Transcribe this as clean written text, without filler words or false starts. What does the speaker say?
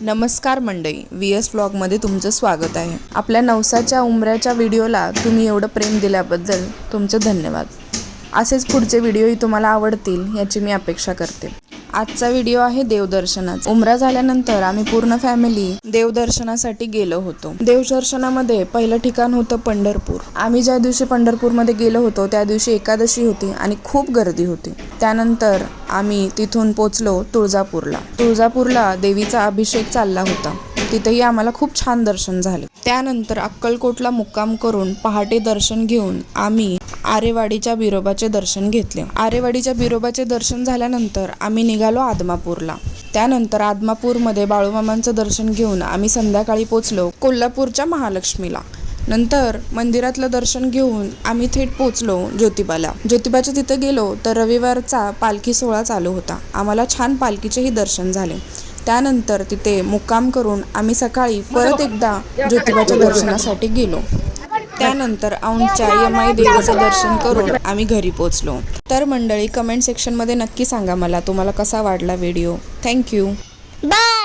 नमस्कार मंडळी, VS व्लॉगमध्ये तुमचं स्वागत आहे। आपल्या नवसाच्या उमऱ्याच्या व्हिडिओला तुम्ही एवढं प्रेम दिल्याबद्दल तुमचे धन्यवाद। असेच पुढचे व्हिडिओही तुम्हाला आवडतील याची मी अपेक्षा करते। आजचा व्हिडिओ आहे देवदर्शनाचा। उमरा झाल्यानंतर आम्ही पूर्ण फॅमिली देवदर्शनासाठी गेलो होतो। देवदर्शनामध्ये पहिलं ठिकाण होतं पंढरपूर। आम्ही ज्या दिवशी पंढरपूरमध्ये गेलो होतो त्या दिवशी एकादशी होती आणि खूप गर्दी होती। त्यानंतर आम्ही तिथून पोचलो तुळजापूरला। तुळजापूरला देवीचा अभिषेक चालला होता, तिथेही आम्हाला खूप छान दर्शन झाले। त्यानंतर अक्कलकोटला मुक्काम करून पहाटे दर्शन घेऊन आम्ही आरेवाडीच्या बिरोबाचे दर्शन घेतले। आरेवाडीच्या बिरोबाचे दर्शन झाल्यानंतर आम्ही निघालो आदमापूरला। त्यानंतर आदमापूरमध्ये बाळूमामांचं दर्शन घेऊन आम्ही संध्याकाळी पोचलो कोल्हापूरच्या महालक्ष्मीला। नंतर मंदिरातलं दर्शन घेऊन आम्ही थेट पोचलो ज्योतिबाला। ज्योतिबाच्या तिथे गेलो तर रविवारचा पालखी सोहळा चालू होता। आम्हाला छान पालखीचेही दर्शन झाले। त्यानंतर तिथे मुक्काम करून आम्ही सकाळी परत एकदा ज्योतिबाच्या दर्शनासाठी गेलो। त्यानंतर औंधच्या यमाई देवीचं दर्शन करून आम्ही घरी पोचलो। तर मंडळी, कमेंट सेक्शनमध्ये नक्की सांगा मला तुम्हाला कसा वाटला व्हिडिओ। Thank you, bye.